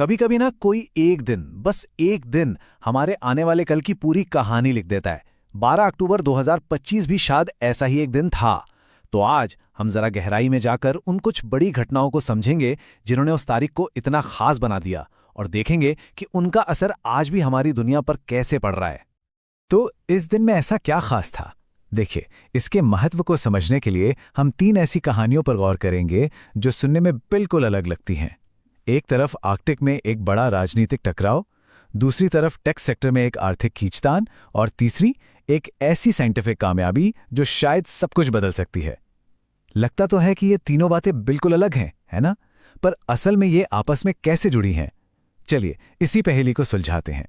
कभी कभी ना कोई एक दिन, बस एक दिन हमारे आने वाले कल की पूरी कहानी लिख देता है। 12 अक्टूबर 2025 भी शायद ऐसा ही एक दिन था। तो आज हम जरा गहराई में जाकर उन कुछ बड़ी घटनाओं को समझेंगे जिन्होंने उस तारीख को इतना खास बना दिया, और देखेंगे कि उनका असर आज भी हमारी दुनिया पर कैसे पड़ रहा है। तो इस दिन में ऐसा क्या खास था? देखिए, इसके महत्व को समझने के लिए हम 3 ऐसी कहानियों पर गौर करेंगे जो सुनने में बिल्कुल अलग लगती हैं। एक तरफ आर्कटिक में एक बड़ा राजनीतिक टकराव, दूसरी तरफ टेक सेक्टर में एक आर्थिक खींचतान, और तीसरी एक ऐसी साइंटिफिक कामयाबी जो शायद सब कुछ बदल सकती है। लगता तो है कि ये तीनों बातें बिल्कुल अलग हैं, है ना? पर असल में ये आपस में कैसे जुड़ी हैं? चलिए इसी पहेली को सुलझाते हैं।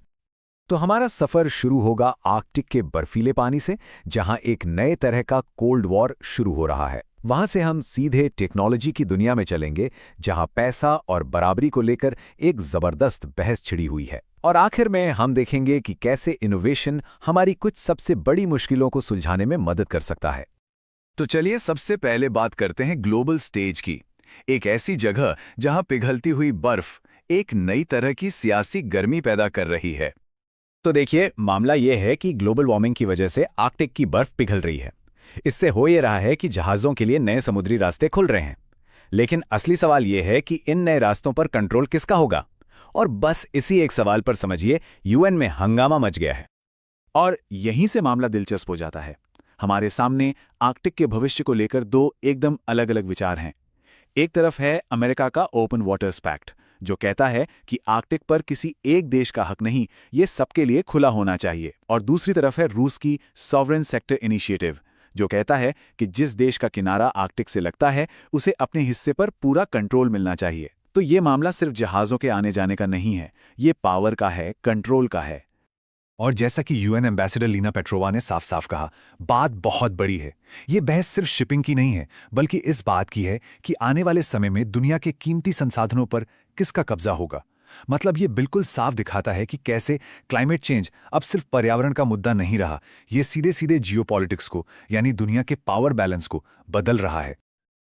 तो हमारा सफर शुरू होगा आर्कटिक के बर्फीले पानी से, जहां एक नए तरह का कोल्ड वॉर शुरू हो रहा है। वहां से हम सीधे टेक्नोलॉजी की दुनिया में चलेंगे, जहां पैसा और बराबरी को लेकर एक जबरदस्त बहस छिड़ी हुई है। और आखिर में हम देखेंगे कि कैसे इनोवेशन हमारी कुछ सबसे बड़ी मुश्किलों को सुलझाने में मदद कर सकता है। तो चलिए सबसे पहले बात करते हैं ग्लोबल स्टेज की। एक ऐसी जगह जहां पिघलती हुई बर्फ एक नई तरह की सियासी गर्मी पैदा कर रही है। तो देखिए, मामला ये है कि ग्लोबल वार्मिंग की वजह से आर्कटिक की बर्फ पिघल रही है। इससे हो ये रहा है कि जहाज़ों के लिए नए समुद्री रास्ते खुल रहे हैं। लेकिन असली सवाल ये है कि इन नए रास्तों पर कंट्रोल किसका होगा? और बस इसी एक सवाल पर समझिए यूएन में हंगामा मच गया है। और यहीं से मामला दिलचस्प हो जाता है। हमारे सामने आर्कटिक के भविष्य को लेकर 2 एकदम अलग अलग विचार हैं। एक तरफ है अमेरिका का ओपन वाटर्स पैक्ट, जो कहता है कि आर्कटिक पर किसी एक देश का हक नहीं, ये सबके लिए खुला होना चाहिए। और दूसरी तरफ है रूस की सॉवरेन सेक्टर इनिशिएटिव, जो कहता है कि जिस देश का किनारा आर्कटिक से लगता है उसे अपने हिस्से पर पूरा कंट्रोल मिलना चाहिए। तो ये मामला सिर्फ जहाज़ों के आने जाने का नहीं है, ये पावर का है, कंट्रोल का है। और जैसा कि यूएन एम्बेसडर लीना पेट्रोवा ने साफ साफ कहा, बात बहुत बड़ी है। ये बहस सिर्फ शिपिंग की नहीं है, बल्कि इस बात की है कि आने वाले समय में दुनिया के कीमती संसाधनों पर किसका कब्जा होगा। मतलब ये बिल्कुल साफ दिखाता है कि कैसे क्लाइमेट चेंज अब सिर्फ पर्यावरण का मुद्दा नहीं रहा, ये सीधे सीधे जियोपॉलिटिक्स को, यानी दुनिया के पावर बैलेंस को बदल रहा है।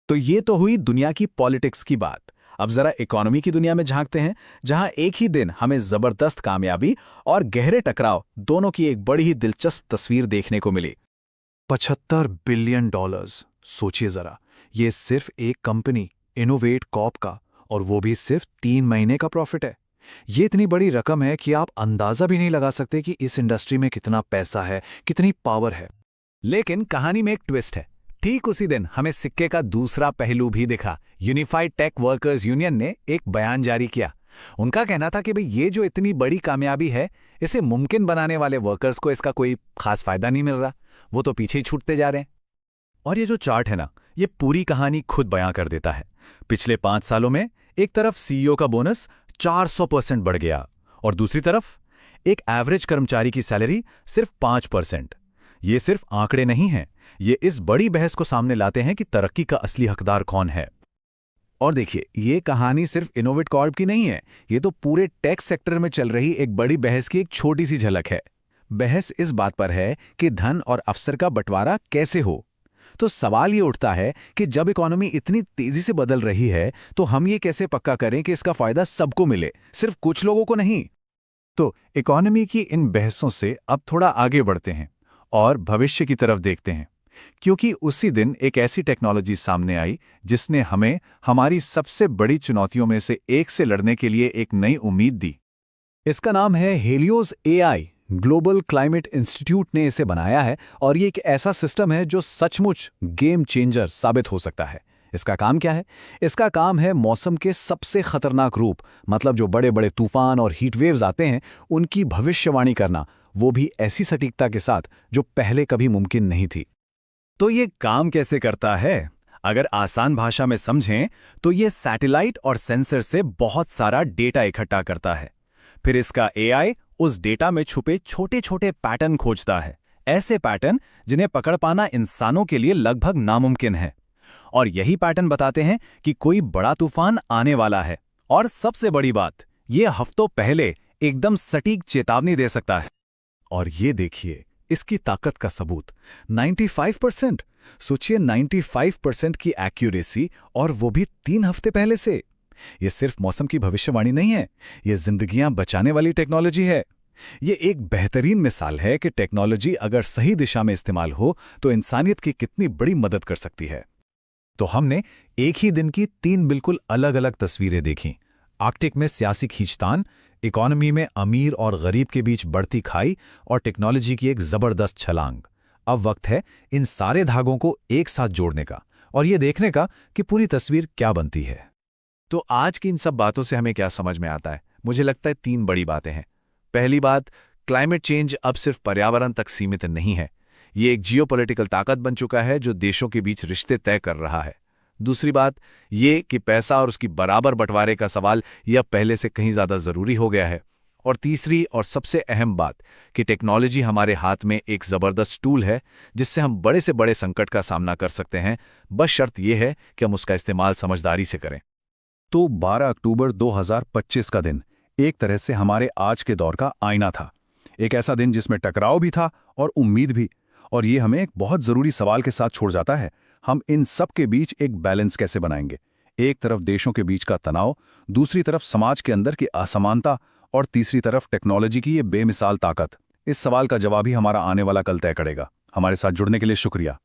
तो ये तो हुई दुनिया की पॉलिटिक्स की बात। अब जरा इकोनॉमी की दुनिया में झांकते हैं, जहां एक ही दिन हमें जबरदस्त कामयाबी और गहरे टकराव दोनों की एक बड़ी ही दिलचस्प तस्वीर देखने को मिली। $75 बिलियन। सोचिए जरा, ये सिर्फ एक कंपनी इनोवेट कॉर्प का, और वो भी सिर्फ 3 महीने का प्रॉफिट है। ये इतनी बड़ी रकम है कि आप अंदाजा भी नहीं लगा सकते कि इस इंडस्ट्री में कितना पैसा है, कितनी पावर है। लेकिन कहानी में एक ट्विस्ट है। ठीक उसी दिन हमें सिक्के का दूसरा पहलू भी दिखा। यूनिफाइड टेक वर्कर्स यूनियन ने एक बयान जारी किया। उनका कहना था कि भाई, ये जो इतनी बड़ी कामयाबी है, इसे मुमकिन बनाने वाले वर्कर्स को इसका कोई खास फायदा नहीं मिल रहा, वो तो पीछे ही छूटते जा रहे हैं। और ये जो चार्ट है ना, ये पूरी कहानी खुद बयां कर देता है। पिछले 5 सालों में एक तरफ सीईओ का बोनस 400% बढ़ गया, और दूसरी तरफ एक एवरेज कर्मचारी की सैलरी सिर्फ 5%। ये सिर्फ आंकड़े नहीं हैं, ये इस बड़ी बहस को सामने लाते हैं कि तरक्की का असली हकदार कौन है। और देखिए, ये कहानी सिर्फ इनोवेट कॉर्प की नहीं है, ये तो पूरे टेक सेक्टर में चल रही एक बड़ी बहस की एक छोटी सी झलक है। बहस इस बात पर है कि धन और अवसर का बंटवारा कैसे हो। तो सवाल ये उठता है कि जब इकोनॉमी इतनी तेजी से बदल रही है, तो हम ये कैसे पक्का करें कि इसका फायदा सबको मिले, सिर्फ कुछ लोगों को नहीं। तो इकोनॉमी की इन बहसों से अब थोड़ा आगे बढ़ते हैं और भविष्य की तरफ देखते हैं, क्योंकि उसी दिन एक ऐसी टेक्नोलॉजी सामने आई जिसने हमें हमारी सबसे बड़ी चुनौतियों में से एक से लड़ने के लिए एक नई उम्मीद दी। इसका नाम है Helios AI. Global climate institute ने इसे बनाया है, और ये एक ऐसा सिस्टम है जो सचमुच गेम चेंजर साबित हो सकता है। इसका काम क्या है? इसका काम है मौसम के सबसे खतरनाक रूप, मतलब जो बड़े बड़े तूफान और हीट वेव्स आते हैं, उनकी भविष्यवाणी करना, वो भी ऐसी सटीकता के साथ जो पहले कभी मुमकिन नहीं थी। तो ये काम कैसे करता है? अगर आसान भाषा में समझें तो ये सैटेलाइट और सेंसर से बहुत सारा डेटा इकट्ठा करता है। फिर इसका एआई उस डेटा में छुपे छोटे छोटे पैटर्न खोजता है, ऐसे पैटर्न जिन्हें पकड़ पाना इंसानों के लिए लगभग नामुमकिन है। और यही पैटर्न बताते हैं कि कोई बड़ा तूफान आने वाला है। और सबसे बड़ी बात, ये हफ्तों पहले एकदम सटीक चेतावनी दे सकता है। और ये देखिए, इसकी ताकत का सबूत 95%। सोचिए, 95% की एक्यूरेसी, और वो भी 3 हफ्ते पहले से। ये सिर्फ मौसम की भविष्यवाणी नहीं है, ये जिंदगियां बचाने वाली टेक्नोलॉजी है। ये एक बेहतरीन मिसाल है कि टेक्नोलॉजी अगर सही दिशा में इस्तेमाल हो तो इंसानियत की कितनी बड़ी मदद कर सकती है। तो हमने एक ही दिन की 3 बिल्कुल अलग-अलग तस्वीरें देखीं। आर्कटिक में सियासी खींचतान, इकोनॉमी में अमीर और गरीब के बीच बढ़ती खाई और टेक्नोलॉजी की एक जबरदस्त छलांग। अब वक्त है इन सारे धागों को एक साथ जोड़ने का और ये देखने का कि पूरी तस्वीर क्या बनती है। तो आज की इन सब बातों से हमें क्या समझ में आता है? मुझे लगता है 3 बड़ी बातें हैं। पहली बात, क्लाइमेट चेंज अब सिर्फ पर्यावरण तक सीमित नहीं है। ये एक जियोपॉलिटिकल ताकत बन चुका है जो देशों के बीच रिश्ते तय कर रहा है। दूसरी बात ये कि पैसा और उसकी बराबर बंटवारे का सवाल यह पहले से कहीं ज़्यादा ज़रूरी हो गया है। और तीसरी और सबसे अहम बात कि टेक्नोलॉजी हमारे हाथ में एक ज़बरदस्त टूल है जिससे हम बड़े से बड़े संकट का सामना कर सकते हैं, बस शर्त यह है कि हम उसका इस्तेमाल समझदारी से करें। तो 12 अक्टूबर 2025 का दिन एक तरह से हमारे आज के दौर का आईना था। एक ऐसा दिन जिसमें टकराव भी था और उम्मीद भी। और ये हमें एक बहुत ज़रूरी सवाल के साथ छोड़ जाता है, हम इन सब के बीच एक बैलेंस कैसे बनाएंगे? एक तरफ देशों के बीच का तनाव, दूसरी तरफ समाज के अंदर की असमानता और तीसरी तरफ टेक्नोलॉजी की ये बेमिसाल ताकत। इस सवाल का जवाब ही हमारा आने वाला कल तय करेगा। हमारे साथ जुड़ने के लिए शुक्रिया।